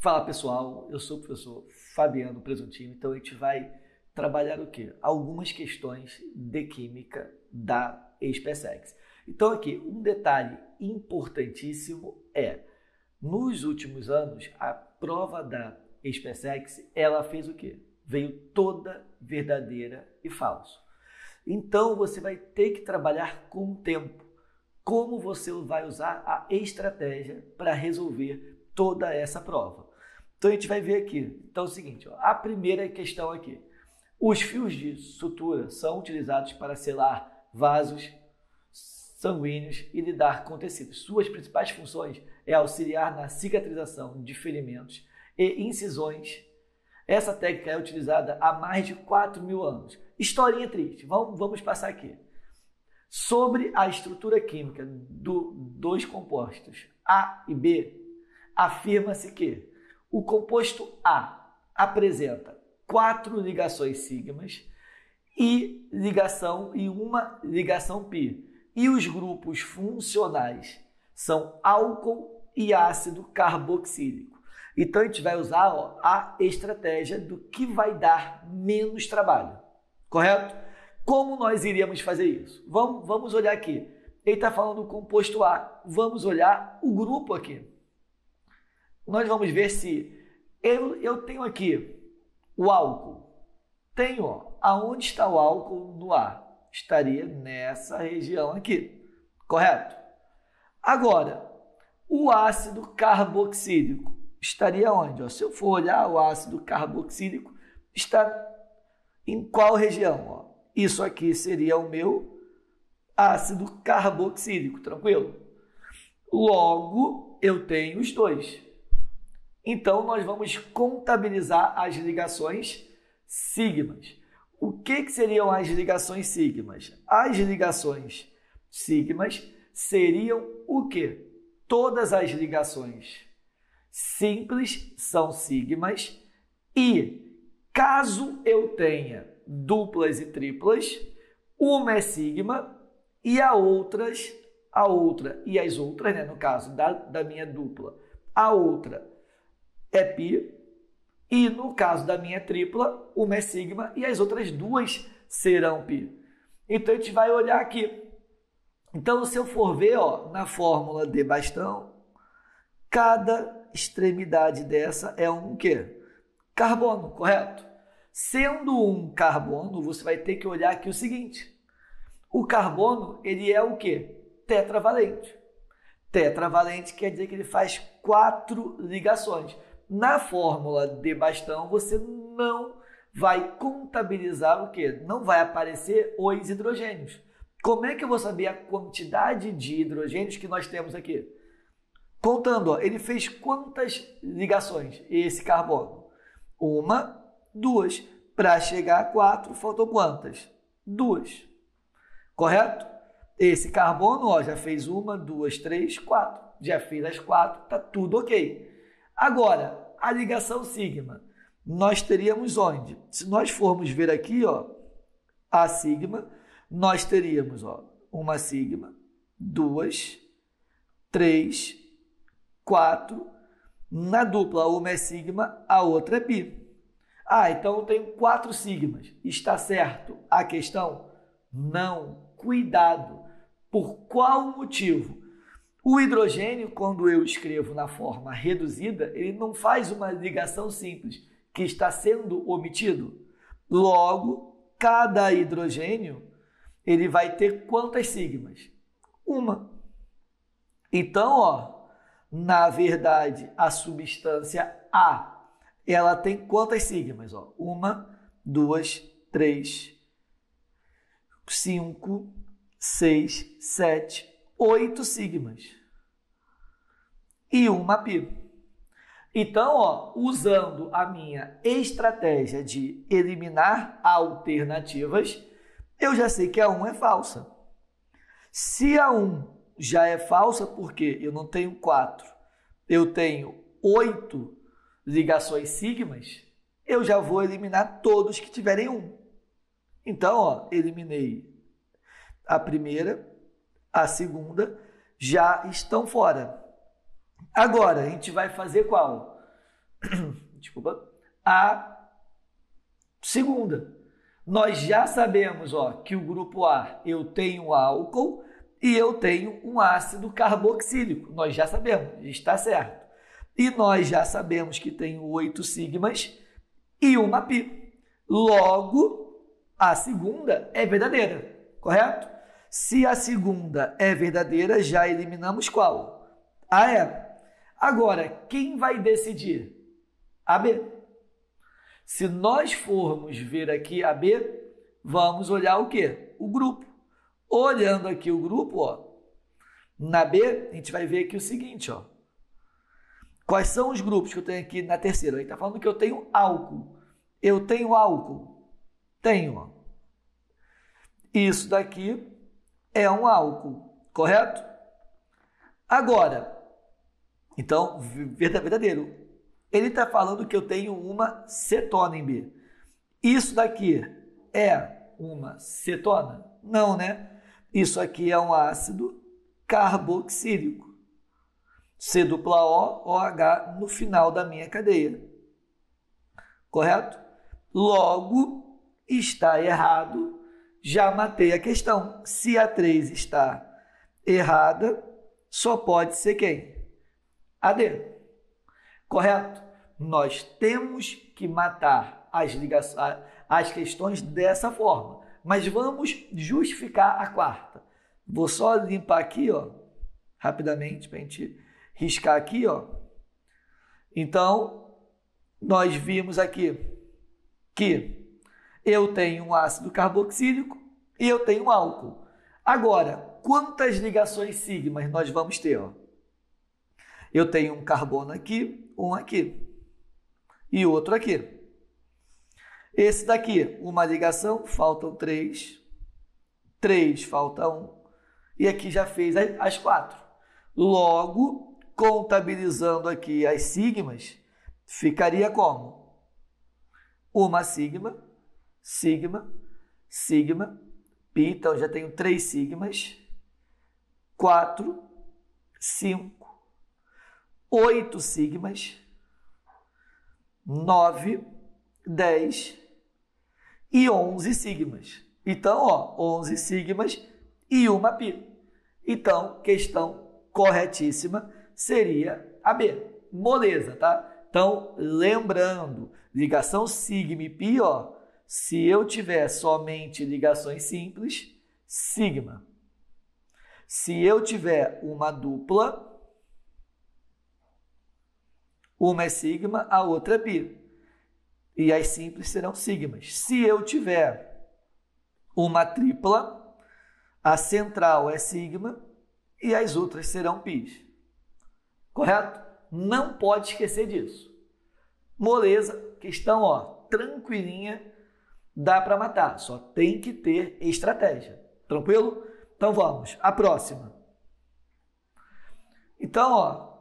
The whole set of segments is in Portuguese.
Fala pessoal, eu sou o professor Fabiano Presuntinho, então a gente vai trabalhar o quê? Algumas questões de química da SpaceX. Então aqui, um detalhe importantíssimo é, nos últimos anos, a prova da SpaceX, ela fez o quê? Veio toda verdadeira e falso. Então você vai ter que trabalhar com o tempo. Como você vai usar a estratégia para resolver toda essa prova. Então a gente vai ver aqui. Então é o seguinte, ó, a primeira questão aqui. Os fios de sutura são utilizados para selar vasos sanguíneos e lidar com tecidos. Suas principais funções é auxiliar na cicatrização de ferimentos e incisões. Essa técnica é utilizada há mais de 4.000 anos. Historinha triste. Vamos passar aqui. Sobre a estrutura química dos compostos A e B, afirma-se que o composto A apresenta 4 ligações sigmas e uma ligação pi. E os grupos funcionais são álcool e ácido carboxílico. Então a gente vai usar a estratégia do que vai dar menos trabalho, correto? Como nós iríamos fazer isso? Vamos olhar aqui. Ele está falando do composto A. Vamos olhar o grupo aqui. Nós vamos ver se eu tenho aqui o álcool. Tenho, ó, aonde está o álcool no A? Estaria nessa região aqui, correto? Agora, o ácido carboxílico estaria onde? Ó, se eu for olhar o ácido carboxílico, está em qual região? Ó? Isso aqui seria o meu ácido carboxílico, tranquilo? Logo, eu tenho os dois. Então, nós vamos contabilizar as ligações sigmas. O que seriam as ligações sigmas? As ligações sigmas seriam o quê? Todas as ligações simples são sigmas e, caso eu tenha duplas e triplas, uma é sigma e as outras, né, no caso da minha dupla, a outra é pi, e no caso da minha tripla, uma é sigma e as outras duas serão pi. Então a gente vai olhar aqui. Então, se eu for ver, ó, na fórmula de bastão, cada extremidade dessa é um quê? Carbono, correto? Sendo um carbono, você vai ter que olhar aqui o seguinte. O carbono, ele é o quê? Tetravalente. Tetravalente quer dizer que ele faz 4 ligações. Na fórmula de bastão, você não vai contabilizar o quê? Não vai aparecer os hidrogênios. Como é que eu vou saber a quantidade de hidrogênios que nós temos aqui? Contando, ó, ele fez quantas ligações, esse carbono? 1, 2. Para chegar a 4, faltou quantas? 2. Correto? Esse carbono, ó, já fez 1, 2, 3, 4. Já fez as 4, tá tudo ok. Agora, a ligação sigma, nós teríamos onde? Se nós formos ver aqui, ó, a sigma, nós teríamos, ó, uma sigma, 2, 3, 4. Na dupla, uma é sigma, a outra é pi. Ah, então eu tenho 4 sigmas. Está certo a questão? Não. Cuidado. Por qual motivo? O hidrogênio, quando eu escrevo na forma reduzida, ele não faz uma ligação simples, que está sendo omitido. Logo, cada hidrogênio, ele vai ter quantas sigmas? 1. Então, ó, na verdade, a substância A, ela tem quantas sigmas? 1, 2, 3, 5, 6, 7, 8 sigmas e uma pi. Então, ó, usando a minha estratégia de eliminar alternativas, eu já sei que a 1 é falsa. Se a 1 já é falsa, porque eu não tenho 4, eu tenho 8 ligações sigmas, eu já vou eliminar todos que tiverem 1. Então, ó, eliminei a primeira, a segunda, já estão fora. Agora, a gente vai fazer qual? desculpa, a segunda. Nós já sabemos que o grupo A eu tenho álcool e eu tenho um ácido carboxílico. Nós já sabemos, está certo. E nós já sabemos que tem 8 sigmas e uma pi. Logo, a segunda é verdadeira, correto? Se a segunda é verdadeira, já eliminamos qual? A E. Agora, quem vai decidir? A B. Se nós formos ver aqui a B, vamos olhar o quê? O grupo. Olhando aqui o grupo, na B, a gente vai ver aqui o seguinte, quais são os grupos que eu tenho aqui na terceira? Ele está falando que eu tenho álcool. Eu tenho álcool? Tenho. Isso daqui é um álcool, correto? Agora, então, verdadeiro. Ele está falando que eu tenho uma cetona em B. Isso daqui é uma cetona? Não, né? Isso aqui é um ácido carboxílico. C dupla O, OH no final da minha cadeia. Correto? Logo, está errado. Já matei a questão. Se a 3 está errada, só pode ser quem? A D. Correto? Nós temos que matar as questões dessa forma. Mas vamos justificar a quarta. Vou só limpar aqui, rapidamente, para a gente riscar aqui, Então, nós vimos aqui que eu tenho um ácido carboxílico e eu tenho um álcool. Agora, quantas ligações sigmas nós vamos ter? Eu tenho um carbono aqui, um aqui e outro aqui. Esse daqui, uma ligação, faltam 3. 3, falta 1. E aqui já fez as 4. Logo, contabilizando aqui as sigmas, ficaria como? Uma sigma, sigma, sigma, pi. Então, já tenho 3 sigmas. 4, 5, 8 sigmas, 9, 10 e 11 sigmas. Então, 11 sigmas e uma pi. Então, questão corretíssima seria a B. Moleza, tá? Então, lembrando, ligação sigma e pi, se eu tiver somente ligações simples, sigma. Se eu tiver uma dupla, uma é sigma, a outra é pi. E as simples serão sigmas. Se eu tiver uma tripla, a central é sigma e as outras serão pis. Correto? Não pode esquecer disso. Moleza, questão tranquilinha, dá para matar. Só tem que ter estratégia. Tranquilo? Então vamos. A próxima. Então,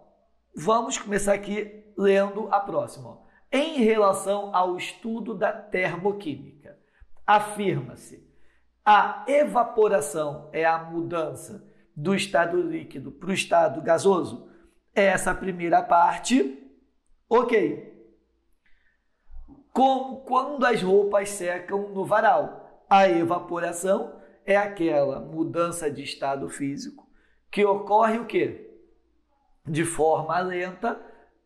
vamos começar aqui lendo a próxima. Em relação ao estudo da termoquímica, afirma-se: a evaporação é a mudança do estado líquido para o estado gasoso? Essa primeira parte, ok. Como quando as roupas secam no varal. A evaporação é aquela mudança de estado físico que ocorre o quê? De forma lenta,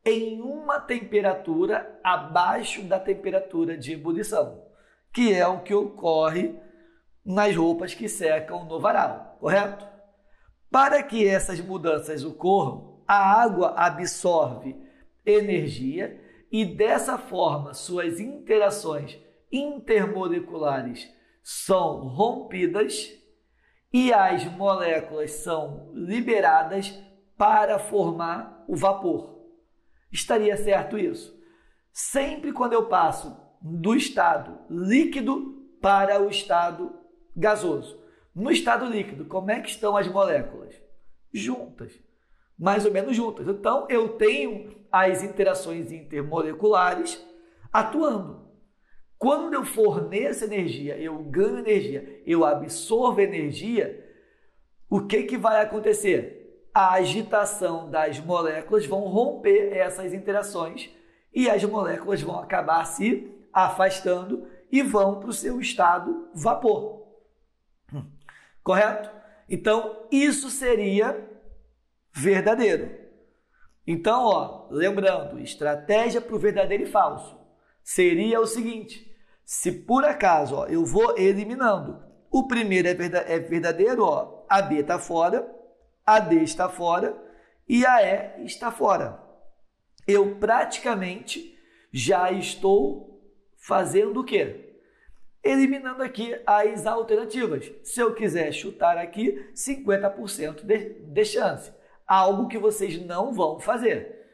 em uma temperatura abaixo da temperatura de ebulição, que é o que ocorre nas roupas que secam no varal, correto? Para que essas mudanças ocorram, a água absorve energia e, dessa forma, suas interações intermoleculares são rompidas e as moléculas são liberadas para formar o vapor. Estaria certo isso? Sempre quando eu passo do estado líquido para o estado gasoso. No estado líquido, como é que estão as moléculas? Juntas, mais ou menos juntas. Então, eu tenho as interações intermoleculares atuando. Quando eu forneço energia, eu ganho energia, eu absorvo energia, o que vai acontecer? A agitação das moléculas vão romper essas interações e as moléculas vão acabar se afastando e vão para o seu estado vapor. Correto? Então, isso seria verdadeiro. Então, ó, lembrando, estratégia para o verdadeiro e falso seria o seguinte: se por acaso ó, eu vou eliminando, o primeiro é verdadeiro, ó, a B está fora, a D está fora e a E está fora. Eu praticamente já estou fazendo o quê? Eliminando aqui as alternativas. Se eu quiser chutar aqui, 50% de chance. Algo que vocês não vão fazer.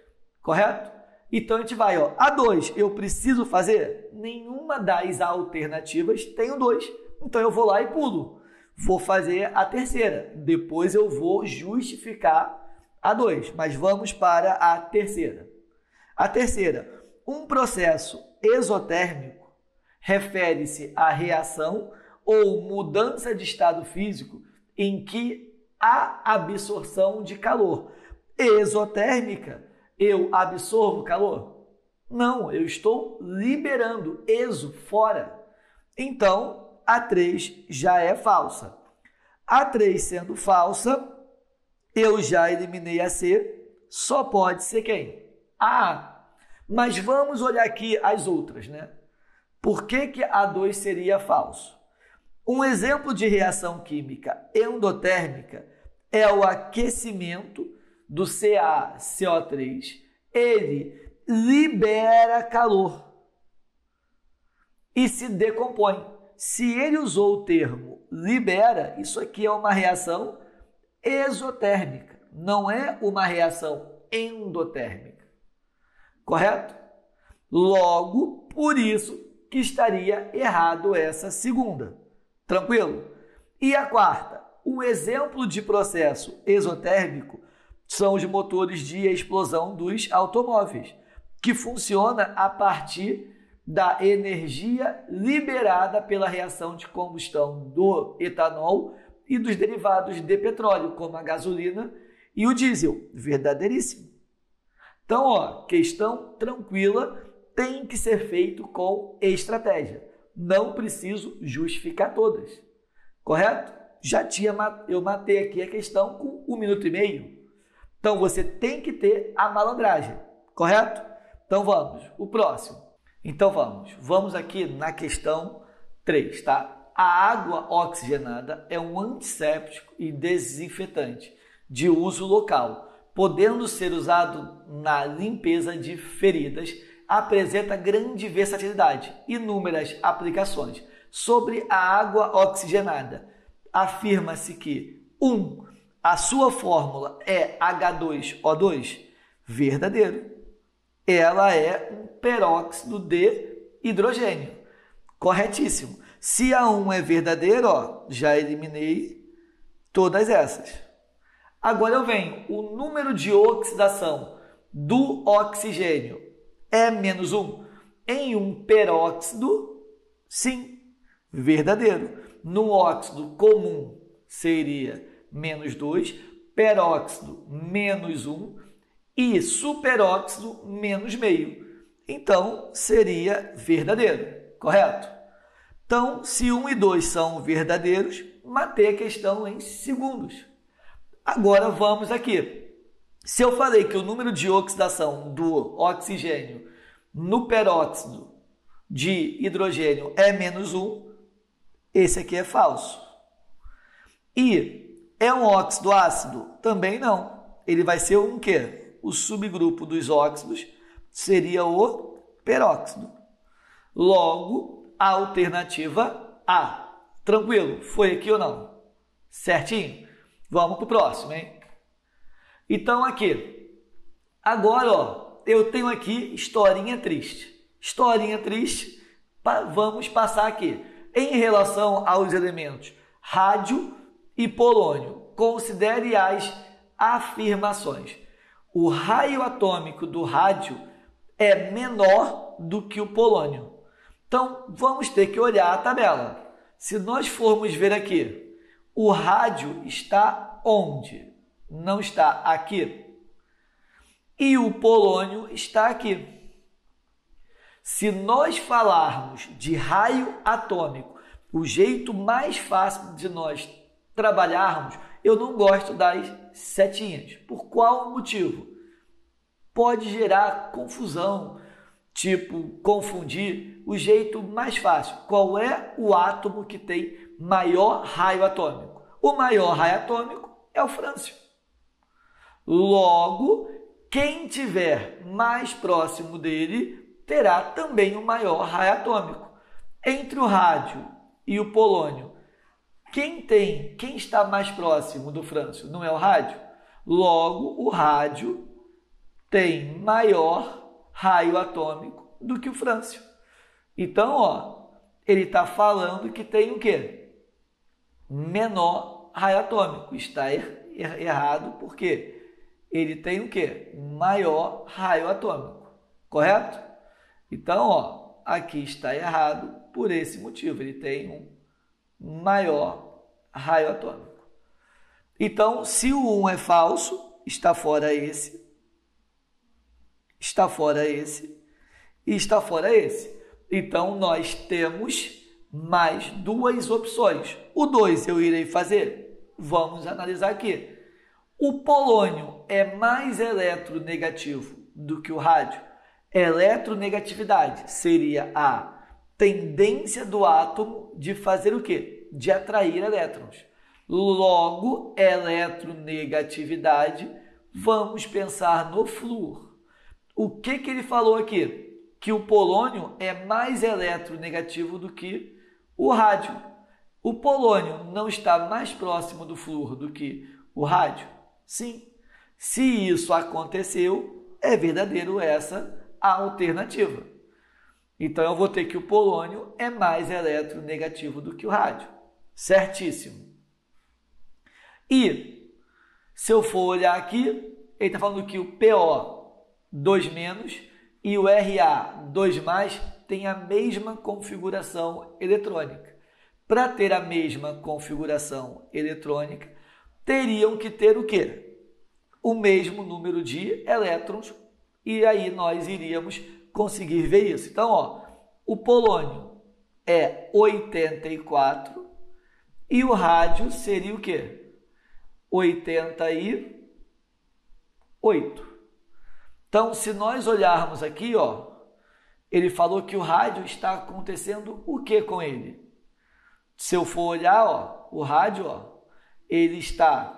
Correto? Então, a gente vai, ó, A2, eu preciso fazer? Nenhuma das alternativas tem o 2. Então, eu vou lá e pulo. Vou fazer a terceira. Depois, eu vou justificar a 2. Mas vamos para a terceira. A terceira, um processo exotérmico refere-se à reação ou mudança de estado físico em que há absorção de calor. Exotérmica, eu absorvo calor? Não, eu estou liberando exo fora. Então, a 3 já é falsa. A 3 sendo falsa, eu já eliminei a C, só pode ser quem? A A. Mas vamos olhar aqui as outras, né? Por que a 2 seria falso? Um exemplo de reação química endotérmica é o aquecimento do CaCO3. Ele libera calor e se decompõe. Se ele usou o termo libera, isso aqui é uma reação exotérmica, não é uma reação endotérmica. Correto? Logo, por isso que estaria errado essa segunda. Tranquilo? E a quarta, um exemplo de processo exotérmico são os motores de explosão dos automóveis, que funciona a partir da energia liberada pela reação de combustão do etanol e dos derivados de petróleo, como a gasolina e o diesel. Verdadeiríssimo. Então, ó, questão tranquila, tem que ser feito com estratégia. Não preciso justificar todas. Correto? Eu matei aqui a questão com 1 minuto e meio. Então, você tem que ter a malandragem. Correto? Então, vamos. O próximo. Então, vamos aqui na questão 3, tá? A água oxigenada é um antisséptico e desinfetante de uso local, podendo ser usado na limpeza de feridas, apresenta grande versatilidade, inúmeras aplicações. Sobre a água oxigenada, afirma-se que 1. A sua fórmula é H2O2? Verdadeiro. Ela é um peróxido de hidrogênio. Corretíssimo. Se a 1 é verdadeiro, ó, já eliminei todas essas. Agora eu venho. O número de oxidação do oxigênio é menos 1. Em um peróxido, sim, verdadeiro. No óxido comum seria menos 2, peróxido menos 1 e superóxido menos meio. Então, seria verdadeiro, correto? Então, se 1 e 2 são verdadeiros, matei a questão em segundos. Agora vamos aqui. Se eu falei que o número de oxidação do oxigênio no peróxido de hidrogênio é menos 1, esse aqui é falso. E é um óxido ácido? Também não. Ele vai ser um quê? O subgrupo dos óxidos seria o peróxido. Logo, a alternativa A. Tranquilo? Foi aqui ou não? Certinho? Vamos para o próximo, hein? Então, aqui. Agora, ó, eu tenho aqui historinha triste. Historinha triste, vamos passar aqui. Em relação aos elementos rádio e polônio, considere as afirmações. O raio atômico do rádio é menor do que o polônio. Então, vamos ter que olhar a tabela. Se nós formos ver aqui, o rádio está onde? Não está aqui. E o polônio está aqui. Se nós falarmos de raio atômico, o jeito mais fácil de nós trabalharmos, eu não gosto das setinhas. Por qual motivo? Pode gerar confusão, tipo, confundir. O jeito mais fácil, qual é o átomo que tem maior raio atômico? O maior raio atômico é o frâncio. Logo, quem tiver mais próximo dele terá também o maior raio atômico. Entre o rádio e o polônio, quem está mais próximo do frâncio? Não é o rádio? Logo, o rádio tem maior raio atômico do que o frâncio. Então, ele está falando que tem o quê? Menor raio atômico. Está errado porque ele tem o quê? Maior raio atômico. Correto? Então, aqui está errado por esse motivo. Ele tem um maior raio atômico. Então, se o 1 é falso, está fora esse, está fora esse e está fora esse. Então, nós temos mais duas opções. O 2 eu irei fazer. Vamos analisar aqui. O polônio é mais eletronegativo do que o rádio. Eletronegatividade seria a tendência do átomo de fazer o quê? De atrair elétrons. Logo, eletronegatividade, vamos pensar no flúor. O que ele falou aqui? Que o polônio é mais eletronegativo do que o rádio. O polônio não está mais próximo do flúor do que o rádio? Sim. Se isso aconteceu, é verdadeiro essa a alternativa. Então, eu vou ter que o polônio é mais eletronegativo do que o rádio. Certíssimo. E, se eu for olhar aqui, ele está falando que o PO 2- e o Ra 2+ tem a mesma configuração eletrônica. Para ter a mesma configuração eletrônica, teriam que ter o quê? O mesmo número de elétrons, e aí nós iríamos conseguir ver isso. Então, o polônio é 84 e o rádio seria o quê? 88. Então, se nós olharmos aqui, ele falou que o rádio está acontecendo o que com ele? Se eu for olhar, o rádio, ele está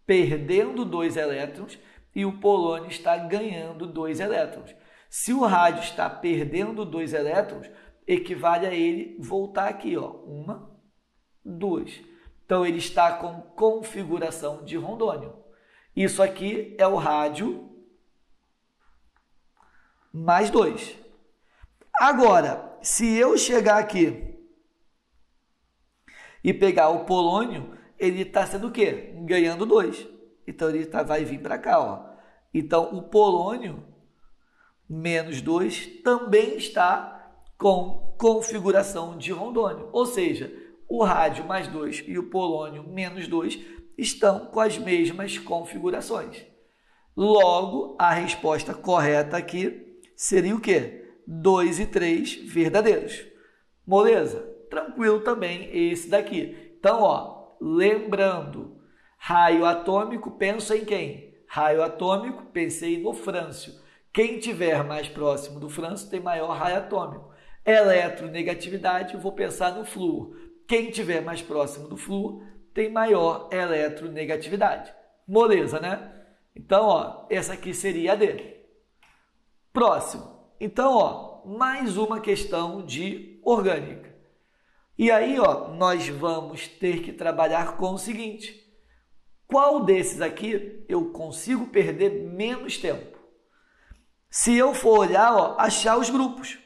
perdendo 2 elétrons e o polônio está ganhando 2 elétrons. Se o rádio está perdendo 2 elétrons, equivale a ele voltar aqui, 1, 2. Então, ele está com configuração de rondônio. Isso aqui é o rádio mais 2. Agora, se eu chegar aqui e pegar o polônio, ele está sendo o quê? Ganhando 2. Então, ele vai vir para cá. Então, o polônio menos 2 também está com configuração de rondônio. Ou seja, o rádio mais 2 e o polônio menos 2 estão com as mesmas configurações. Logo, a resposta correta aqui seria o quê? 2 e 3 verdadeiros. Moleza? Tranquilo também esse daqui. Então, lembrando, raio atômico, penso em quem? Raio atômico, pensei no frâncio. Quem tiver mais próximo do frâncio tem maior raio atômico. Eletronegatividade, vou pensar no flúor. Quem tiver mais próximo do flúor tem maior eletronegatividade. Moleza, né? Então, essa aqui seria a D. Próximo. Então, mais uma questão de orgânica. E aí, nós vamos ter que trabalhar com o seguinte. Qual desses aqui eu consigo perder menos tempo? Se eu for olhar, achar os grupos.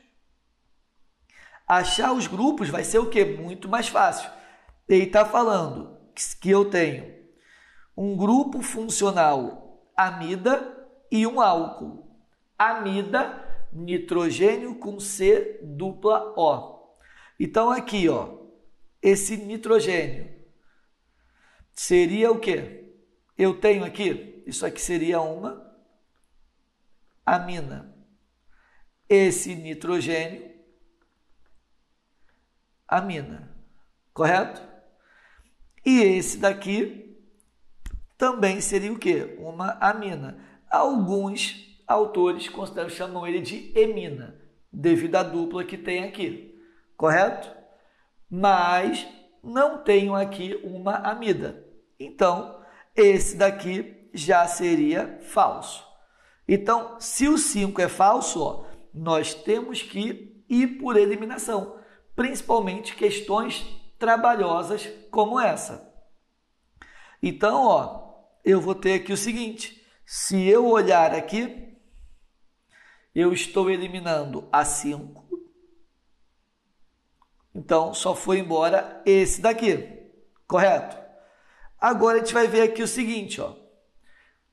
Achar os grupos vai ser o quê? Muito mais fácil. Ele está falando que eu tenho um grupo funcional amida e um álcool. Amida, nitrogênio com C dupla O. Então, aqui, esse nitrogênio seria o quê? Eu tenho aqui, isso aqui seria uma amina. esse nitrogênio, amina, correto? E esse daqui também seria o quê? Uma amina. Alguns autores chamam ele de emina, devido à dupla que tem aqui, correto? Mas não tenho aqui uma amida. Então, esse daqui já seria falso. Então, se o 5 é falso, ó, nós temos que ir por eliminação, principalmente questões trabalhosas como essa. Então, ó, eu vou ter aqui o seguinte, se eu olhar aqui, eu estou eliminando a 5, então só foi embora esse daqui, correto? Agora a gente vai ver aqui o seguinte, ó,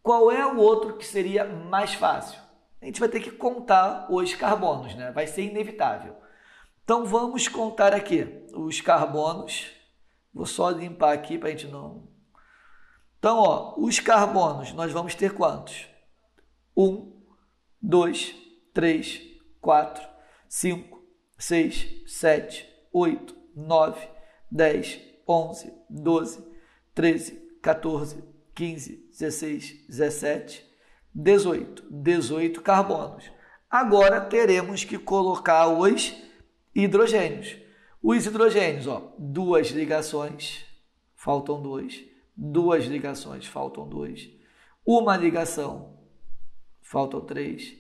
qual é o outro que seria mais fácil? A gente vai ter que contar os carbonos, né? Vai ser inevitável. Então, vamos contar aqui os carbonos. Vou só limpar aqui para a gente não... Então, ó, os carbonos, nós vamos ter quantos? 1, 2, 3, 4, 5, 6, 7, 8, 9, 10, 11, 12, 13, 14, 15, 16, 17, 18. 18 carbonos. Agora teremos que colocar os hidrogênios. Os hidrogênios, ó, 2 ligações, faltam 2. 2 ligações, faltam 2. Uma ligação, faltam 3.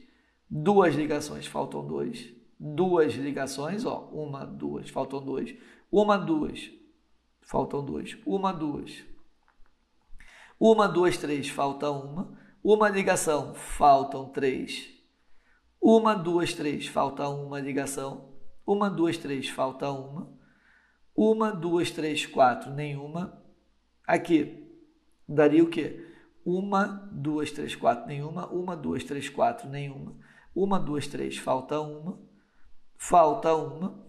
2 ligações, faltam 2. 2 ligações, ó, 1, 2, faltam 2. 1, 2, faltam 2. 1, 2. 1, 2, 3, falta 1. Uma ligação, faltam 3. 1, 2, 3, falta uma ligação. 1, 2, 3, falta 1. 1, 2, 3, 4, nenhuma. Aqui, daria o quê? 1, 2, 3, 4, nenhuma. 1, 2, 3, 4, nenhuma. 1, 2, 3, falta 1. Falta 1.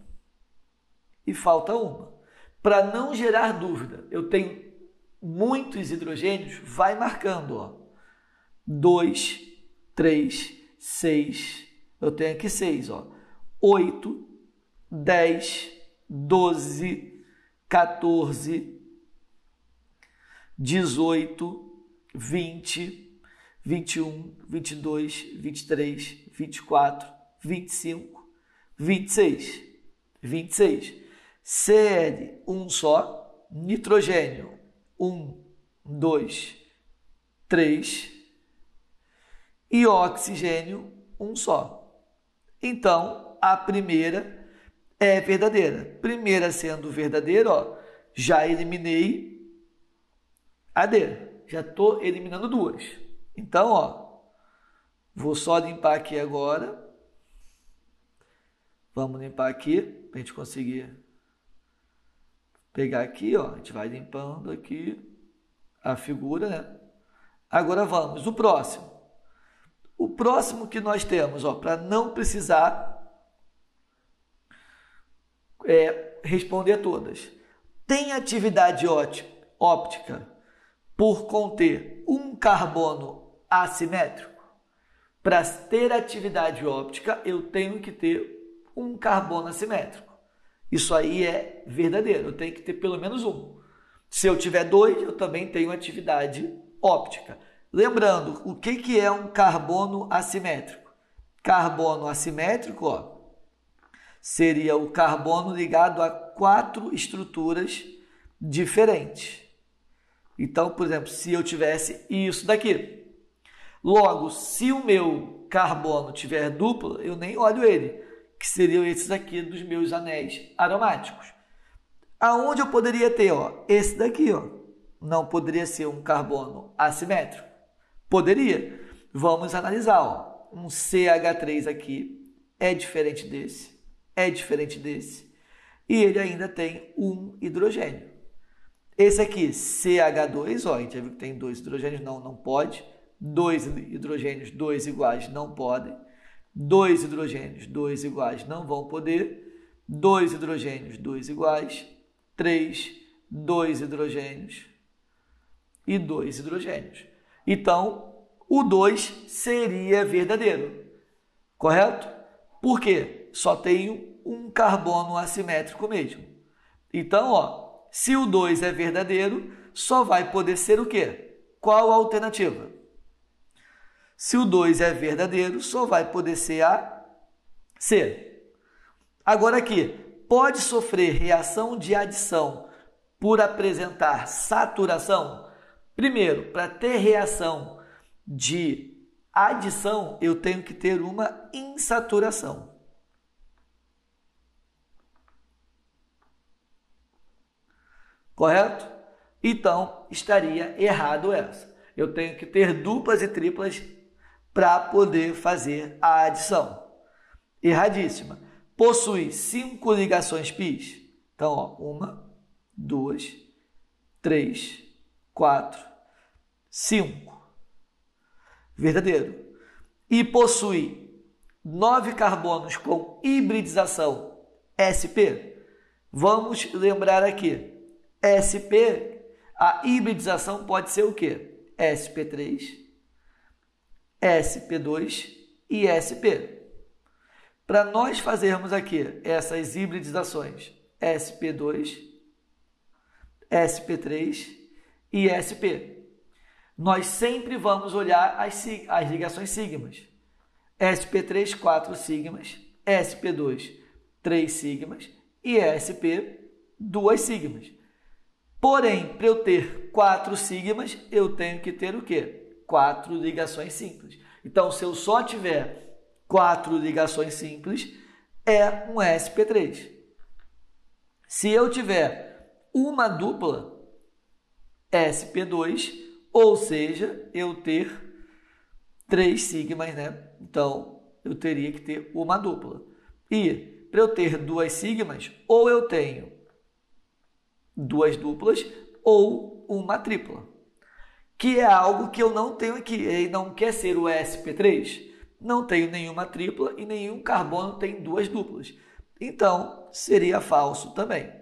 E falta 1. Para não gerar dúvida, eu tenho muitos hidrogênios, vai marcando, ó. 2, 3, 6, eu tenho aqui 6, ó. 8, 10, 12, 14, 18, 20, 21, 22, 23, 24, 25, 26. 26. Cl, um só. Nitrogênio, 1, 2, 3. E oxigênio, um só. Então, a primeira é verdadeira. Primeira sendo verdadeira, ó, já eliminei a D. Já estou eliminando 2. Então, ó, vou só limpar aqui agora. Vamos limpar aqui, para a gente conseguir pegar aqui, ó. A gente vai limpando aqui a figura, né? Agora vamos, o próximo. O próximo que nós temos, ó, para não precisar responder todas. Tem atividade óptica por conter um carbono assimétrico? Para ter atividade óptica, eu tenho que ter um carbono assimétrico. Isso aí é verdadeiro, eu tenho que ter pelo menos um. Se eu tiver 2, eu também tenho atividade óptica. Lembrando, o que é um carbono assimétrico? Carbono assimétrico, ó, seria o carbono ligado a 4 estruturas diferentes. Então, por exemplo, se eu tivesse isso daqui, logo, se o meu carbono tiver duplo, eu nem olho ele, que seriam esses aqui dos meus anéis aromáticos. Aonde eu poderia ter, ó, esse daqui, ó, não poderia ser um carbono assimétrico? Poderia. Vamos analisar, ó, um CH3 aqui é diferente desse, e ele ainda tem um hidrogênio. Esse aqui, CH2, ó, a gente já viu que tem 2 hidrogênios, não pode. 2 hidrogênios, 2 iguais, não podem. 2 hidrogênios, 2 iguais, não vão poder. 2 hidrogênios, 2 iguais. 3, 2 hidrogênios e 2 hidrogênios. Então, o 2 seria verdadeiro, correto? Por quê? Só tenho um carbono assimétrico mesmo. Então, ó, se o 2 é verdadeiro, só vai poder ser o quê? Qual a alternativa? Se o 2 é verdadeiro, só vai poder ser a C. Agora aqui, pode sofrer reação de adição por apresentar saturação? Primeiro, para ter reação de adição, eu tenho que ter uma insaturação. Correto? Então, estaria errado essa. Eu tenho que ter duplas e triplas para poder fazer a adição. Erradíssima. Possui 5 ligações π. Então, ó, 1, 2, 3, 4, 5. Verdadeiro. E possui 9 carbonos com hibridização sp. Vamos lembrar aqui. sp, a hibridização pode ser o quê? sp3, sp2 e sp. Para nós fazermos aqui essas hibridizações sp2, sp3 e sp, nós sempre vamos olhar as ligações sigmas. sp3, 4 sigmas, sp2, 3 sigmas e sp, 2 sigmas. Porém, para eu ter 4 sigmas, eu tenho que ter o quê? 4 ligações simples. Então, se eu só tiver 4 ligações simples, é um sp3. Se eu tiver uma dupla, sp2, ou seja, eu ter 3 sigmas, né? Então, eu teria que ter uma dupla. E, para eu ter 2 sigmas, ou eu tenho 2 duplas ou uma tripla, que é algo que eu não tenho aqui. Ele não quer ser o sp3, não tenho nenhuma tripla e nenhum carbono tem 2 duplas. Então, seria falso também.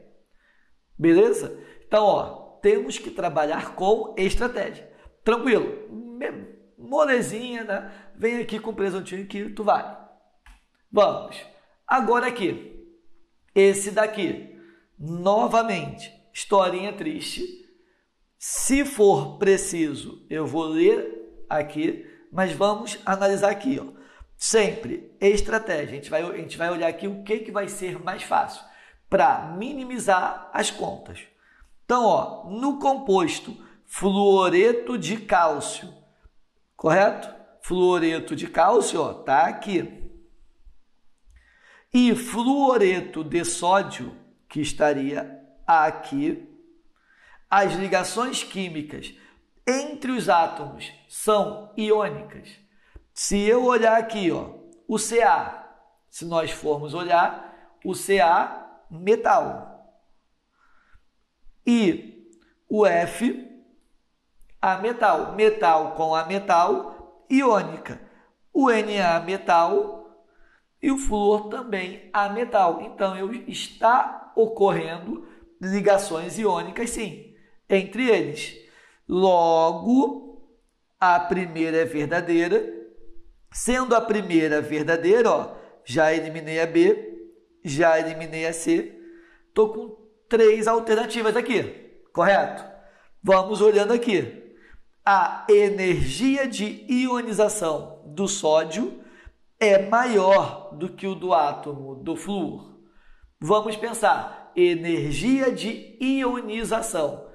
Beleza? Então, ó, temos que trabalhar com estratégia. Tranquilo? Molezinha, né? Vem aqui com o presuntinho que tu vai. Vamos. Agora aqui. Esse daqui. Novamente. Historinha triste. Se for preciso, eu vou ler aqui, mas vamos analisar aqui, ó. Sempre estratégia. A gente vai olhar aqui o que vai ser mais fácil para minimizar as contas. Então, ó, no composto fluoreto de cálcio, correto? Fluoreto de cálcio, ó, tá aqui. E fluoreto de sódio, que estaria aqui. As ligações químicas entre os átomos são iônicas. Se eu olhar aqui, ó, o Ca, se nós formos olhar, o Ca, metal. E o F, a metal. Metal com a metal, iônica. O Na, metal, e o flúor também a metal. Então, está ocorrendo ligações iônicas, sim, entre eles. Logo, a primeira é verdadeira. Sendo a primeira verdadeira, ó, já eliminei a B, já eliminei a C. Estou com 3 alternativas aqui, correto? Vamos olhando aqui. A energia de ionização do sódio é maior do que o do átomo do flúor. Vamos pensar. Energia de ionização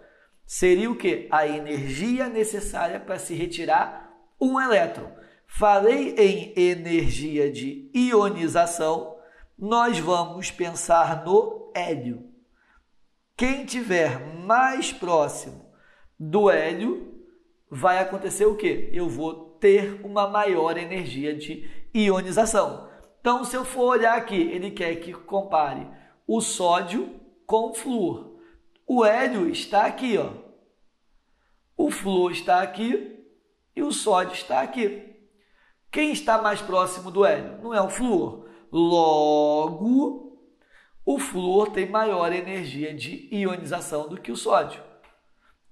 seria o quê? A energia necessária para se retirar um elétron. Falei em energia de ionização, nós vamos pensar no hélio. Quem tiver mais próximo do hélio, vai acontecer o quê? Eu vou ter uma maior energia de ionização. Então, se eu for olhar aqui, ele quer que compare o sódio com o flúor. O hélio está aqui, ó. O flúor está aqui e o sódio está aqui. Quem está mais próximo do hélio? Não é o flúor. Logo, o flúor tem maior energia de ionização do que o sódio.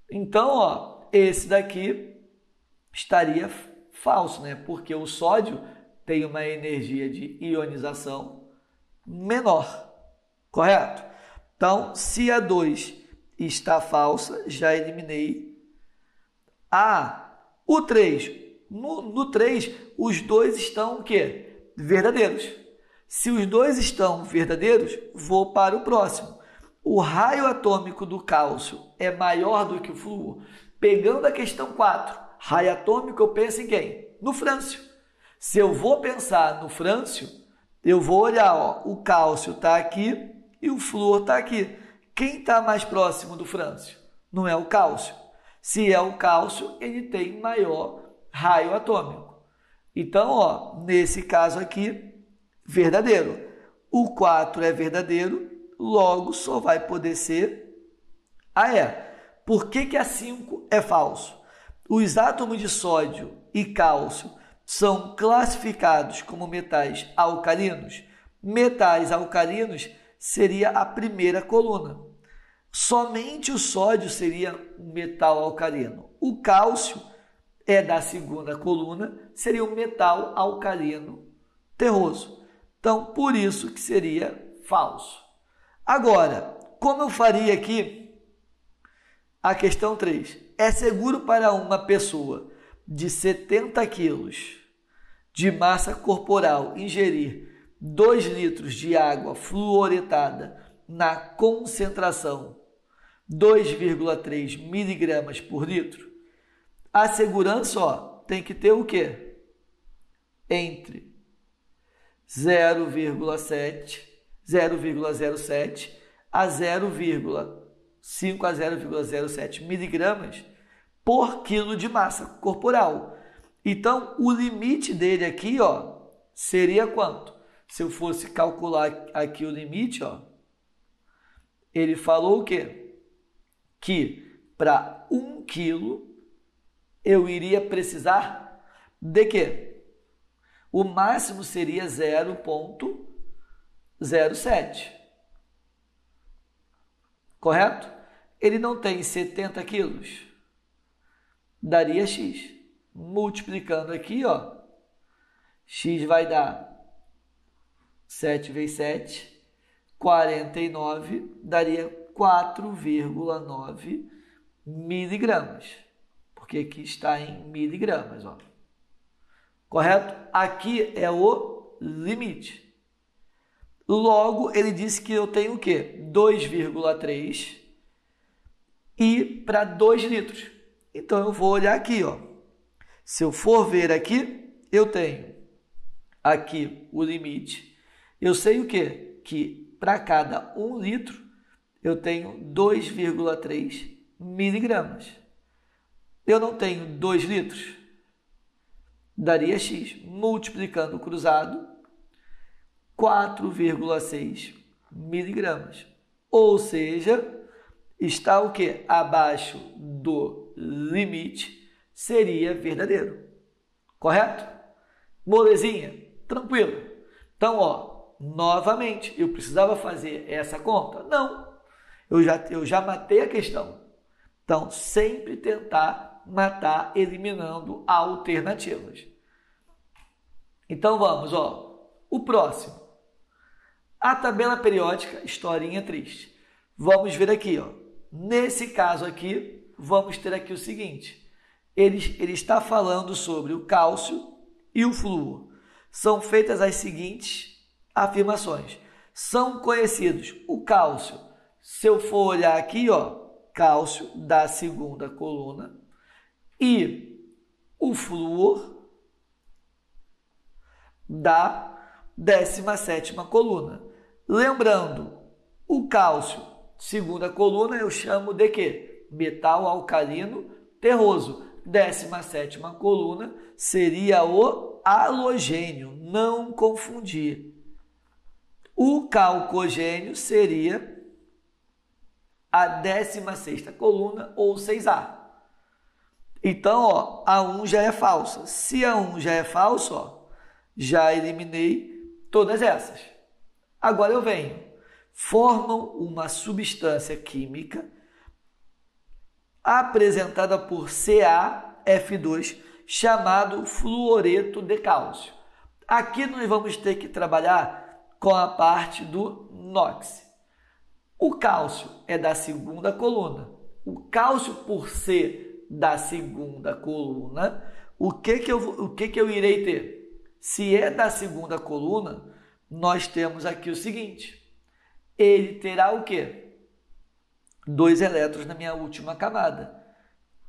Então, ó, esse daqui estaria falso, né? Porque o sódio tem uma energia de ionização menor, correto? Então, se a 2 está falsa, já eliminei. O 3. No 3, os dois estão o quê? Verdadeiros. Se os dois estão verdadeiros, vou para o próximo. O raio atômico do cálcio é maior do que o flúor? Pegando a questão 4, raio atômico, eu penso em quem? No frâncio. Se eu vou pensar no frâncio, eu vou olhar, o cálcio está aqui e o flúor está aqui. Quem está mais próximo do frâncio? Não é o cálcio. Se é o cálcio, ele tem maior raio atômico. Então, nesse caso aqui, verdadeiro. O 4 é verdadeiro, logo só vai poder ser a E. Por que a 5 é falso? Os átomos de sódio e cálcio são classificados como metais alcalinos. Metais alcalinos seria a primeira coluna. Somente o sódio seria um metal alcalino. O cálcio é da segunda coluna, seria um metal alcalino terroso. Então, por isso que seria falso. Agora, como eu faria aqui a questão 3? É seguro para uma pessoa de 70 quilos de massa corporal ingerir 2 litros de água fluoretada na concentração 2,3 miligramas por litro? A segurança tem que ter o quê? Entre 0,07 a 0,5 a 0,07 miligramas por quilo de massa corporal. Então, o limite dele aqui, seria quanto? Se eu fosse calcular aqui o limite, ele falou o quê? Que para 1 quilo eu iria precisar de quê? O máximo seria 0,07. Correto? Ele não tem 70 quilos. Daria X. Multiplicando aqui, X vai dar 7 vezes 7, 49, daria 4,9 miligramas. Porque aqui está em miligramas, Correto? Aqui é o limite. Logo, ele disse que eu tenho o quê? 2,3 e para 2 litros. Então, eu vou olhar aqui, Se eu for ver aqui, eu tenho aqui o limite. Eu sei o quê? Que para cada 1 litro, eu tenho 2,3 miligramas. Eu não tenho 2 litros? Daria X. Multiplicando o cruzado, 4,6 miligramas. Ou seja, está o quê? Abaixo do limite, seria verdadeiro. Correto? Molezinha? Tranquilo. Então, novamente, eu precisava fazer essa conta? Não. Eu já matei a questão. Então, sempre tentar matar eliminando alternativas. Então, vamos, o próximo. A tabela periódica, historinha triste. Vamos ver aqui, Nesse caso aqui, vamos ter aqui o seguinte. Ele está falando sobre o cálcio e o flúor. São feitas as seguintes afirmações. São conhecidos o cálcio. Se eu for olhar aqui, cálcio da segunda coluna e o flúor da 17ª coluna. Lembrando, o cálcio, segunda coluna, eu chamo de quê? Metal alcalino terroso. 17ª coluna seria o halogênio, não confundir. O calcogênio seria a 16ª coluna, ou 6A. Então, a 1 já é falsa. Se a 1 já é falsa, já eliminei todas essas. Agora eu venho. Formam uma substância química apresentada por CaF2, chamado fluoreto de cálcio. Aqui nós vamos ter que trabalhar com a parte do NOx. O cálcio é da segunda coluna. O cálcio, por ser da segunda coluna, o que eu irei ter? Se é da segunda coluna, nós temos aqui o seguinte. Ele terá o quê? 2 elétrons na minha última camada.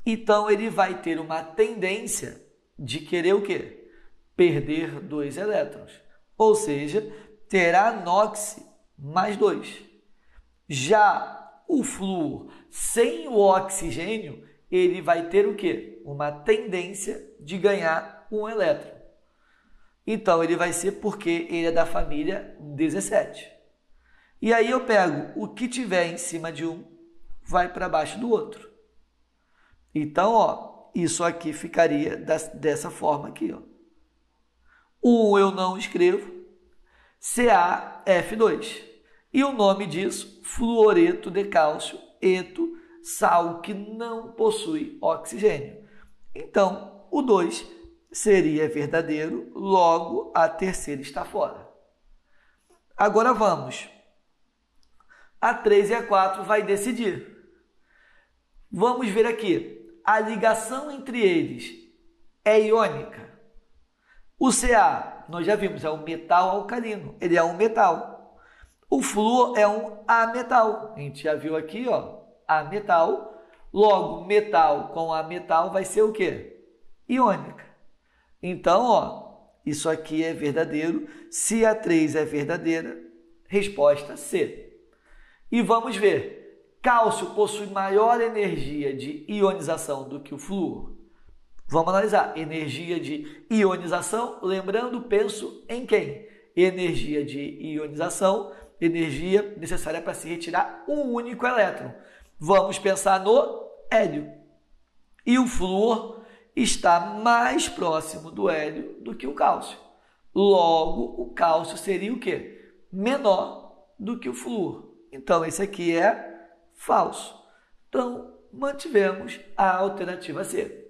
Então, ele vai ter uma tendência de querer o quê? Perder 2 elétrons. Ou seja, terá NOx mais 2. Já o flúor sem o oxigênio, ele vai ter o quê? Uma tendência de ganhar 1 elétron. Então, ele vai ser porque ele é da família 17. E aí eu pego o que tiver em cima de um, vai para baixo do outro. Então, ó, isso aqui ficaria dessa forma aqui, ó. O eu não escrevo, CaF2. E o nome disso, fluoreto de cálcio, eto, sal que não possui oxigênio. Então, o 2 seria verdadeiro, logo a terceira está fora. Agora vamos. A 3 e a 4 vai decidir. Vamos ver aqui. A ligação entre eles é iônica. O Ca, nós já vimos, é um metal alcalino. Ele é um metal. O flúor é um ametal. A gente já viu aqui, ó, ametal. Logo, metal com ametal vai ser o quê? Iônica. Então, ó, isso aqui é verdadeiro. Se a 3 é verdadeira, resposta C. E vamos ver. Cálcio possui maior energia de ionização do que o flúor. Vamos analisar. Energia de ionização, lembrando, penso em quem? Energia de ionização, energia necessária para se retirar um único elétron. Vamos pensar no hélio. E o flúor está mais próximo do hélio do que o cálcio. Logo, o cálcio seria o quê? Menor do que o flúor. Então, esse aqui é falso. Então, mantivemos a alternativa C.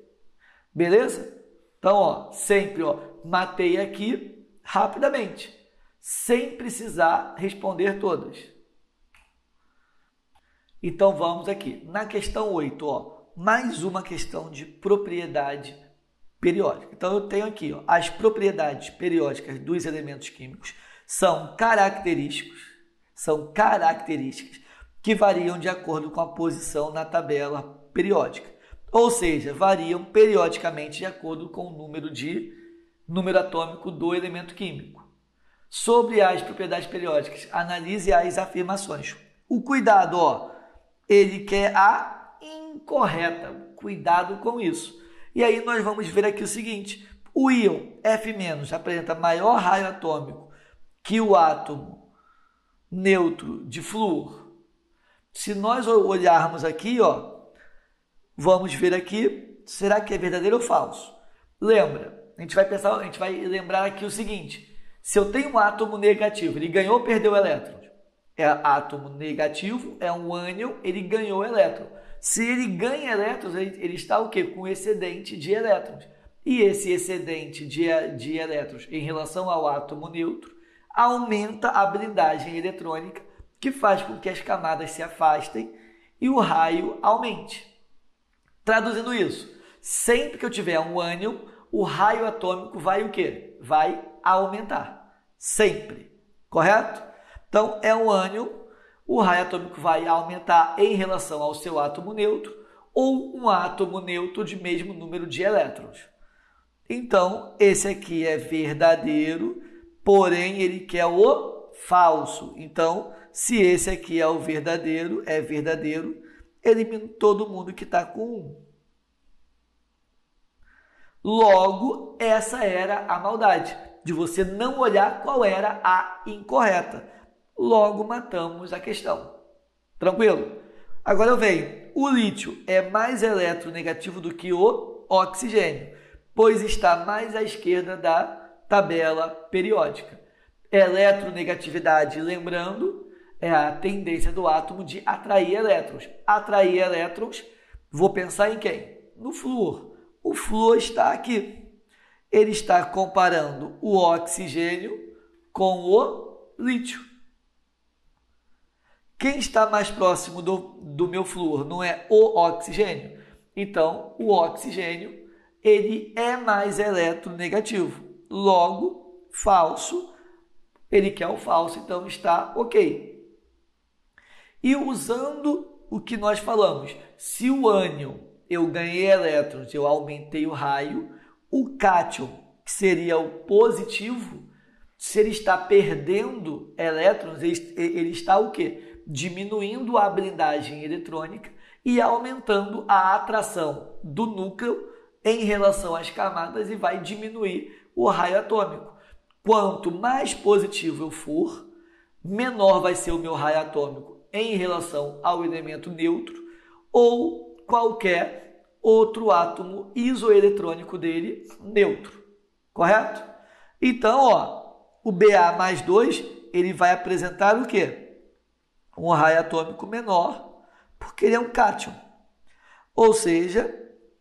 Beleza? Então, ó, sempre, ó, matei aqui rapidamente, sem precisar responder todas. Então, vamos aqui. Na questão 8, ó, mais uma questão de propriedade periódica. Então, eu tenho aqui, ó, as propriedades periódicas dos elementos químicos são características que variam de acordo com a posição na tabela periódica. Ou seja, variam periodicamente de acordo com o número atômico do elemento químico. Sobre as propriedades periódicas, analise as afirmações. O cuidado, ó, ele quer a incorreta. Cuidado com isso. E aí nós vamos ver aqui o seguinte. O íon F- apresenta maior raio atômico que o átomo neutro de flúor. Se nós olharmos aqui, ó, vamos ver aqui, será que é verdadeiro ou falso? Lembra, a gente vai lembrar aqui o seguinte, se eu tenho um átomo negativo, ele ganhou ou perdeu elétrons? É átomo negativo, é um ânion, ele ganhou elétron. Se ele ganha elétrons, ele está o quê? Com excedente de elétrons. E esse excedente de elétrons em relação ao átomo neutro aumenta a blindagem eletrônica, que faz com que as camadas se afastem e o raio aumente. Traduzindo isso, sempre que eu tiver um ânion, o raio atômico vai o quê? Vai aumentar. Sempre. Correto? Então, é um ânion, o raio atômico vai aumentar em relação ao seu átomo neutro ou um átomo neutro de mesmo número de elétrons. Então, esse aqui é verdadeiro, porém ele quer o falso. Então, se esse aqui é o verdadeiro, elimino todo mundo que está com 1. Logo, essa era a maldade, de você não olhar qual era a incorreta. Logo, matamos a questão. Tranquilo? Agora eu venho. O lítio é mais eletronegativo do que o oxigênio, pois está mais à esquerda da tabela periódica. Eletronegatividade, lembrando, é a tendência do átomo de atrair elétrons. Atrair elétrons, vou pensar em quem? No flúor. O flúor está aqui. Ele está comparando o oxigênio com o lítio. Quem está mais próximo do meu flúor não é o oxigênio? Então, o oxigênio ele é mais eletronegativo. Logo, falso, ele quer o falso, então está ok. E usando o que nós falamos, se o ânion eu ganhei elétrons, eu aumentei o raio, o cátion, que seria o positivo, se ele está perdendo elétrons, ele está o quê? Diminuindo a blindagem eletrônica e aumentando a atração do núcleo em relação às camadas e vai diminuir o raio atômico. Quanto mais positivo eu for, menor vai ser o meu raio atômico em relação ao elemento neutro ou qualquer outro átomo isoeletrônico dele neutro. Correto? Então, o Ba+2 ele vai apresentar o quê? Um raio atômico menor, porque ele é um cátion. Ou seja,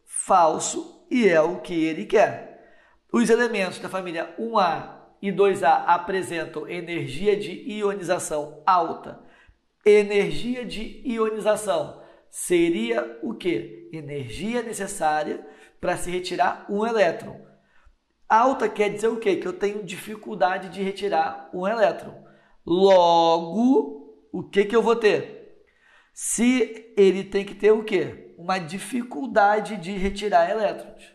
falso, e é o que ele quer. Os elementos da família 1A e 2A apresentam energia de ionização alta. Energia de ionização seria o quê? Energia necessária para se retirar um elétron. Alta quer dizer o quê? Que eu tenho dificuldade de retirar um elétron. Logo, o que eu vou ter? Se ele tem que ter o quê? Uma dificuldade de retirar elétrons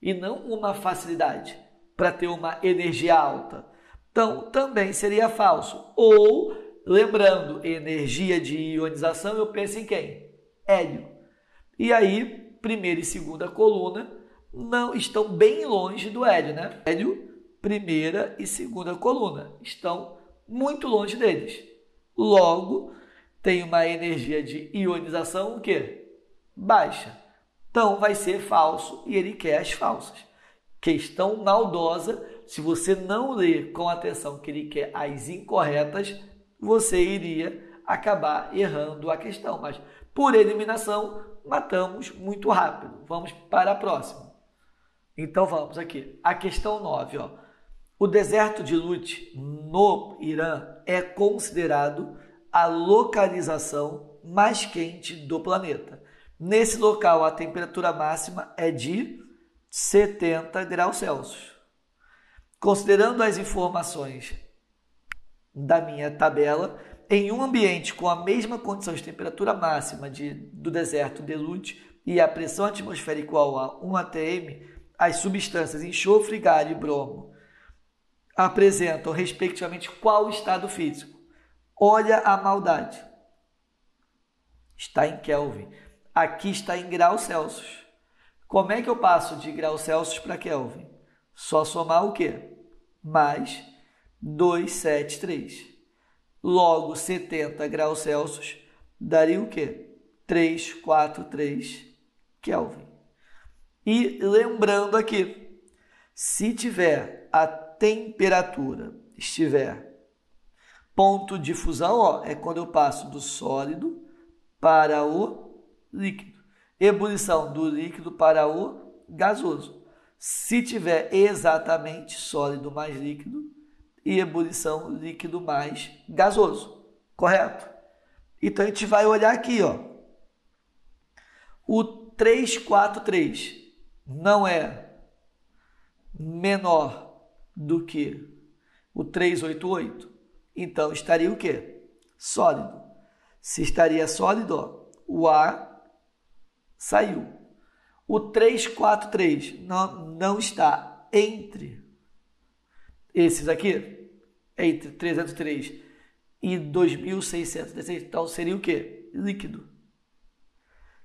e não uma facilidade para ter uma energia alta. Então, também seria falso. Ou, lembrando, energia de ionização, eu penso em quem? Hélio. E aí, primeira e segunda coluna não estão bem longe do hélio, né? Hélio, primeira e segunda coluna, estão muito longe deles. Logo, tem uma energia de ionização o quê? Baixa. Então, vai ser falso e ele quer as falsas. Questão maldosa, se você não ler com atenção que ele quer as incorretas, você iria acabar errando a questão. Mas, por eliminação, matamos muito rápido. Vamos para a próxima. Então, vamos aqui. A questão 9. O deserto de Lut, no Irã, é considerado a localização mais quente do planeta. Nesse local, a temperatura máxima é de 70 graus Celsius. Considerando as informações da minha tabela, em um ambiente com a mesma condição de temperatura máxima do deserto de Lut e a pressão atmosférica igual a 1 atm, as substâncias enxofre, galho e bromo apresentam, respectivamente, qual estado físico? Olha a maldade. Está em Kelvin. Aqui está em graus Celsius. Como é que eu passo de graus Celsius para Kelvin? Só somar o quê? Mais 273. Logo, 70 graus Celsius daria o quê? 343 Kelvin. E lembrando aqui, se tiver a temperatura, estiver ponto de fusão, é quando eu passo do sólido para o líquido. Ebulição do líquido para o gasoso. Se tiver exatamente sólido mais líquido e ebulição líquido mais gasoso. Correto? Então, a gente vai olhar aqui, o 343 não é menor do que o 388. Então, estaria o quê? Sólido. Se estaria sólido, o A saiu. O 343 não está entre esses aqui, entre 303 e 2616. Então, seria o quê? Líquido.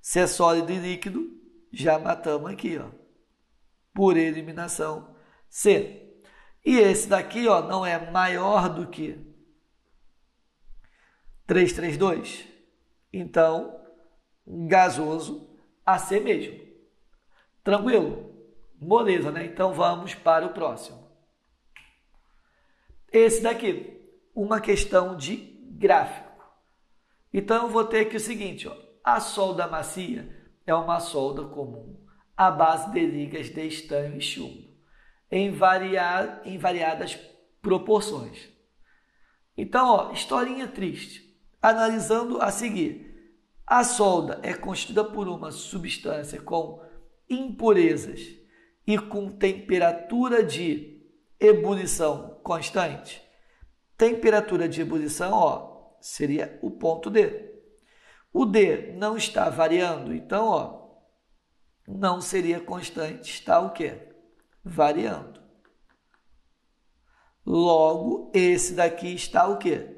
Se é sólido e líquido, já matamos aqui, por eliminação C. E esse daqui, não é maior do que 332. Então, gasoso AC mesmo. Tranquilo? Moleza, né? Então, vamos para o próximo. Esse daqui, uma questão de gráfico. Então, eu vou ter aqui o seguinte, a solda macia é uma solda comum à base de ligas de estanho e chumbo. em variadas proporções. Então, historinha triste. Analisando a seguir, a solda é constituída por uma substância com impurezas e com temperatura de ebulição constante. Temperatura de ebulição, seria o ponto D. O D não está variando, então, não seria constante, está o quê? Variando. Logo, esse daqui está o quê?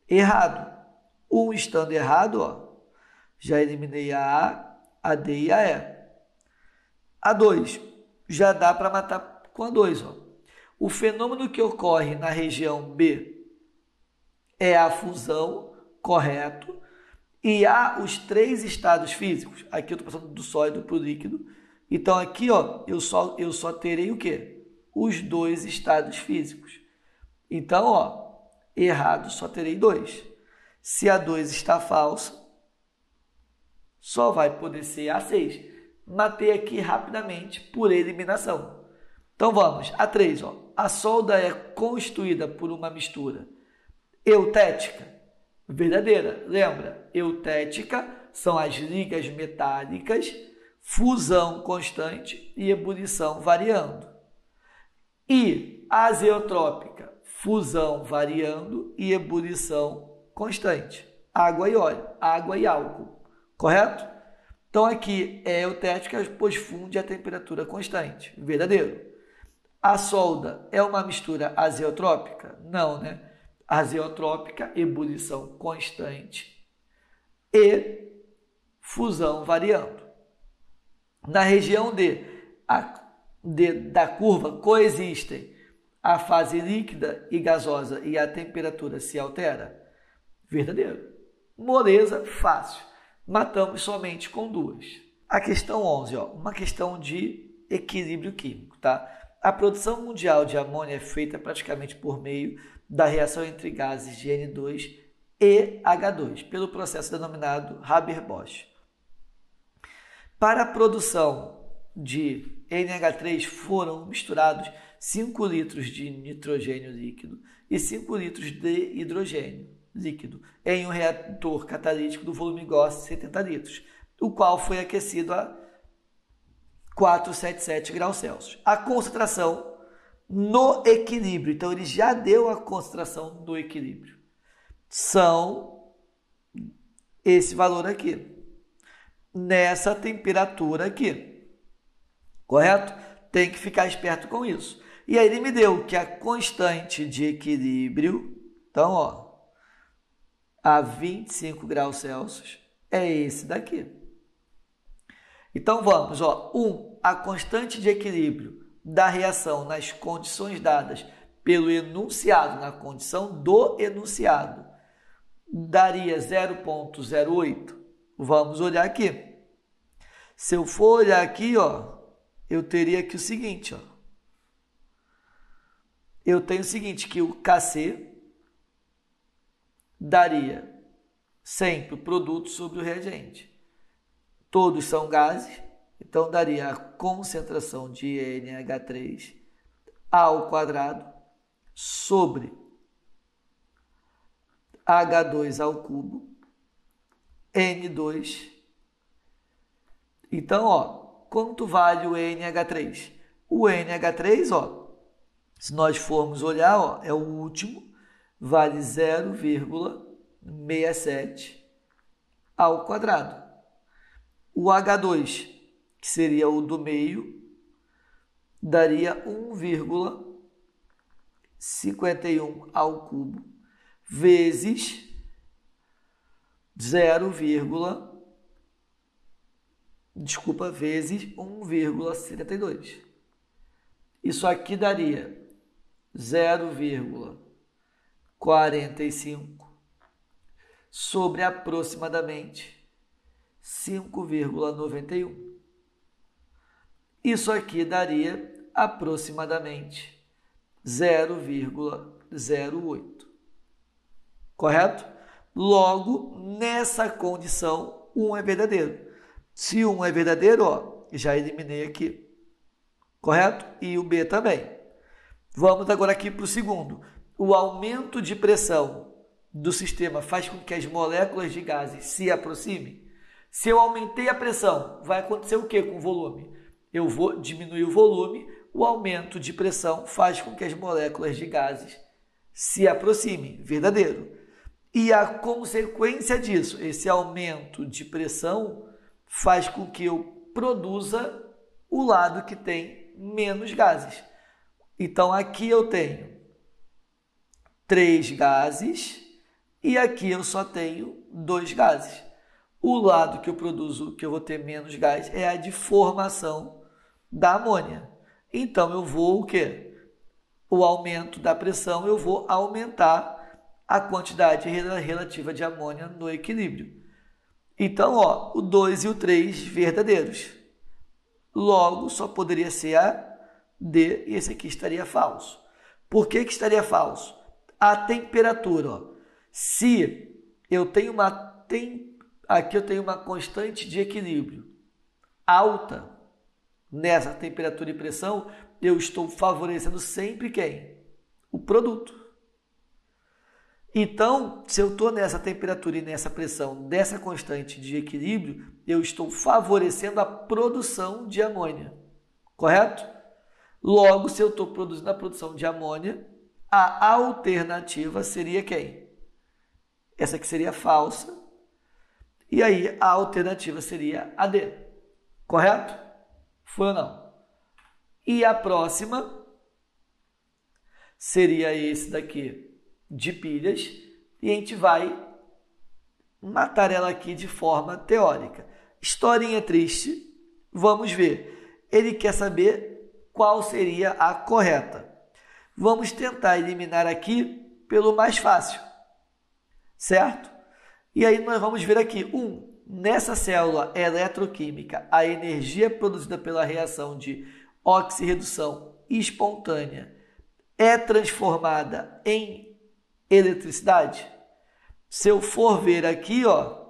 Errado. Um estando errado, já eliminei a D e a E. A 2, já dá para matar com a 2. O fenômeno que ocorre na região B é a fusão, correto? E há os 3 estados físicos. Aqui eu estou passando do sólido para o líquido. Então, aqui eu só terei o quê? Os 2 estados físicos. Então, errado, só terei 2. Se a 2 está falsa, só vai poder ser a 6. Matei aqui rapidamente por eliminação. Então, vamos. A 3, a solda é constituída por uma mistura eutética, verdadeira. Lembra? Eutética são as ligas metálicas, fusão constante e ebulição variando. E azeotrópica, fusão variando e ebulição constante. Água e óleo, água e álcool. Correto? Então, aqui é eutética, pois funde a temperatura constante. Verdadeiro. A solda é uma mistura azeotrópica? Não, né? Azeotrópica, ebulição constante e fusão variando. Na região da curva coexistem a fase líquida e gasosa e a temperatura se altera? Verdadeiro. Moleza, fácil. Matamos somente com 2. A questão 11, uma questão de equilíbrio químico, tá? A produção mundial de amônia é feita praticamente por meio da reação entre gases de N2 e H2, pelo processo denominado Haber-Bosch. Para a produção de NH3 foram misturados 5 litros de nitrogênio líquido e 5 litros de hidrogênio líquido em um reator catalítico do volume Gauss 70 litros, o qual foi aquecido a 477 graus Celsius. A concentração no equilíbrio, então ele já deu a concentração no equilíbrio, são esse valor aqui, nessa temperatura aqui, correto? Tem que ficar esperto com isso. E aí ele me deu que a constante de equilíbrio, então, a 25 graus Celsius, é esse daqui. Então, vamos, a constante de equilíbrio da reação nas condições dadas pelo enunciado, na condição do enunciado, daria 0,08. Vamos olhar aqui. Se eu for olhar aqui, eu teria aqui o seguinte, eu tenho o seguinte, que o Kc daria sempre o produto sobre o reagente. Todos são gases, então daria a concentração de NH3 ao quadrado sobre H2 ao cubo, N2. Então, quanto vale o NH3? O NH3, se nós formos olhar, é o último, vale 0,67 ao quadrado. O H2, que seria o do meio, daria 1,51 ao cubo, vezes 1,72. Isso aqui daria 0,45 sobre aproximadamente 5,91. Isso aqui daria aproximadamente 0,08. Correto? Logo, nessa condição, 1 é verdadeiro. Se 1 é verdadeiro, já eliminei aqui correto? E o B também. Vamos agora aqui para o segundo. O aumento de pressão do sistema faz com que as moléculas de gases se aproximem? Se eu aumentei a pressão, vai acontecer o que com o volume? Eu vou diminuir o volume, o aumento de pressão faz com que as moléculas de gases se aproximem, verdadeiro. E a consequência disso, esse aumento de pressão faz com que eu produza o lado que tem menos gases. Então, aqui eu tenho 3 gases e aqui eu só tenho 2 gases. O lado que eu produzo, que eu vou ter menos gás, é a de formação da amônia. Então, eu vou o quê? O aumento da pressão, eu vou aumentar a quantidade relativa de amônia no equilíbrio. Então, ó, o 2 e o 3 verdadeiros. Logo, só poderia ser a D e esse aqui estaria falso. Por que estaria falso? A temperatura. Ó. Se eu tenho aqui eu tenho uma constante de equilíbrio alta nessa temperatura e pressão, eu estou favorecendo sempre quem? O produto. Então, se eu estou nessa temperatura e nessa pressão dessa constante de equilíbrio, eu estou favorecendo a produção de amônia. Correto? Logo, se eu estou produzindo a produção de amônia, a alternativa seria quem? Essa aqui seria falsa. E aí, a alternativa seria a D. Correto? Foi ou não? E a próxima seria esse daqui de pilhas. E a gente vai matar ela aqui de forma teórica. Historinha triste. Vamos ver. Ele quer saber qual seria a correta. Vamos tentar eliminar aqui pelo mais fácil. Certo? E aí nós vamos ver aqui, nessa célula eletroquímica, a energia produzida pela reação de oxirredução espontânea é transformada em eletricidade? Se eu for ver aqui, ó,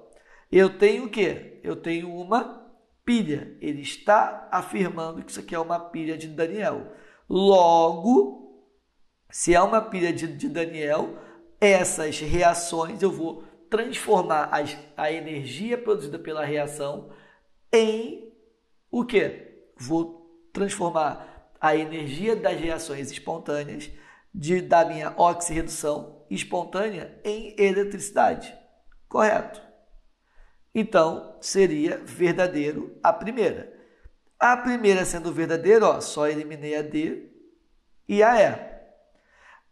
eu tenho o quê? Eu tenho uma pilha. Ele está afirmando que isso aqui é uma pilha de Daniel. Logo, se é uma pilha de Daniel, essas reações eu vou transformar a energia produzida pela reação em o quê? Vou transformar a energia das reações espontâneas da minha oxirredução espontânea em eletricidade. Correto? Então, seria verdadeiro a primeira. A primeira sendo verdadeira, ó, só eliminei a D e a E.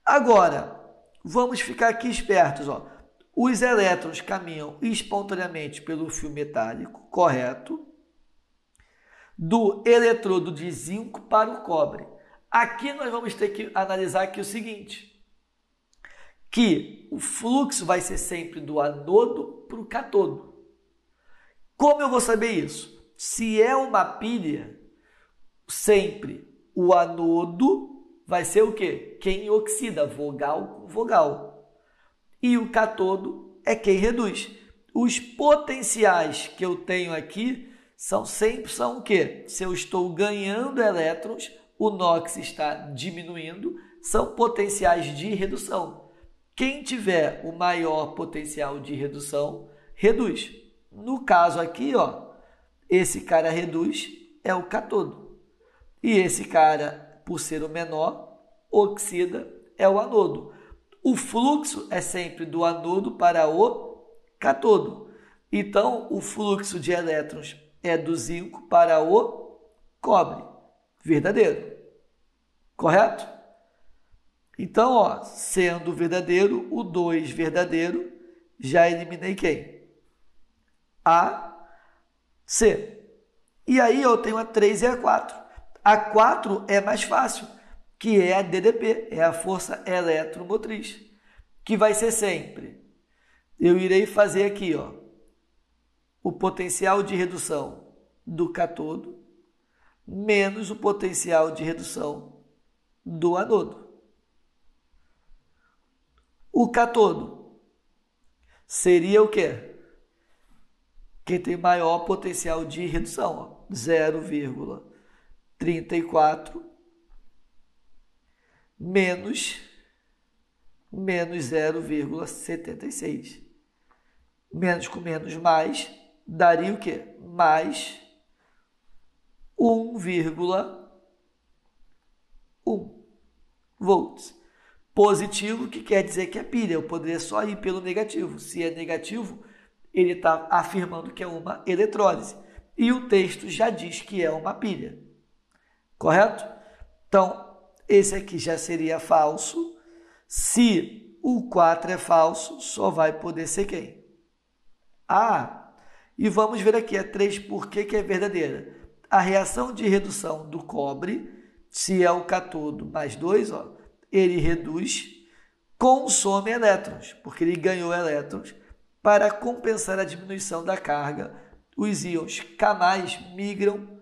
Agora, vamos ficar aqui espertos, ó. Os elétrons caminham espontaneamente pelo fio metálico, correto? Do eletrodo de zinco para o cobre. Aqui nós vamos ter que analisar aqui o seguinte, que o fluxo vai ser sempre do anodo para o catodo. Como eu vou saber isso? Se é uma pilha, sempre o anodo vai ser o quê? Quem oxida, vogal com vogal. E o catodo é quem reduz. Os potenciais que eu tenho aqui são o quê? Se eu estou ganhando elétrons, o NOx está diminuindo, são potenciais de redução. Quem tiver o maior potencial de redução, reduz. No caso aqui, ó, esse cara reduz é o catodo. E esse cara, por ser o menor, oxida é o anodo. O fluxo é sempre do anodo para o catodo. Então, o fluxo de elétrons é do zinco para o cobre. Verdadeiro. Correto? Então, ó, sendo verdadeiro, o 2 verdadeiro, já eliminei quem? A, C. E aí eu tenho a 3 e a 4. A 4 é mais fácil, que é a DDP, é a força eletromotriz, que vai ser sempre. Eu irei fazer aqui, ó, o potencial de redução do catodo menos o potencial de redução do anodo. O catodo seria o quê? Quem tem maior potencial de redução, 0,0 34 menos 0,76. Menos com menos mais daria o quê? Mais 1,1 volts. Positivo, que quer dizer que é pilha. Eu poderia só ir pelo negativo. Se é negativo, ele está afirmando que é uma eletrólise. E o texto já diz que é uma pilha. Correto? Então, esse aqui já seria falso. Se o 4 é falso, só vai poder ser quem? E vamos ver aqui a 3 por que é verdadeira. A reação de redução do cobre, se é o cátodo mais 2, ele reduz, consome elétrons, porque ele ganhou elétrons. Para compensar a diminuição da carga, os íons K+ migram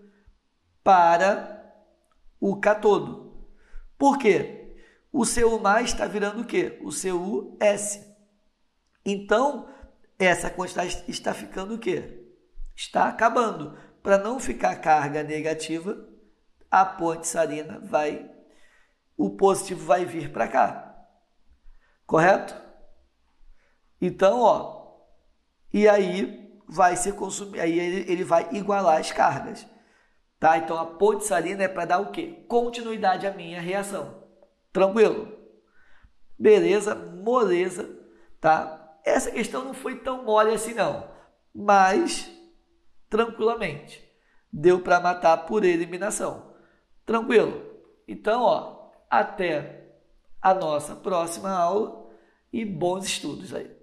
para o cátodo. Por quê? O Cu+ está virando o quê? O CuS. Então, essa quantidade está ficando o quê? Está acabando. Para não ficar carga negativa, a ponte salina o positivo vai vir para cá. Correto? Então, e aí vai ser consumido, aí ele vai igualar as cargas. Tá? Então, a ponte salina é para dar o quê? Continuidade à minha reação. Tranquilo? Beleza, moleza, tá? Essa questão não foi tão mole assim não, mas tranquilamente deu para matar por eliminação. Tranquilo? Então, até a nossa próxima aula e bons estudos aí.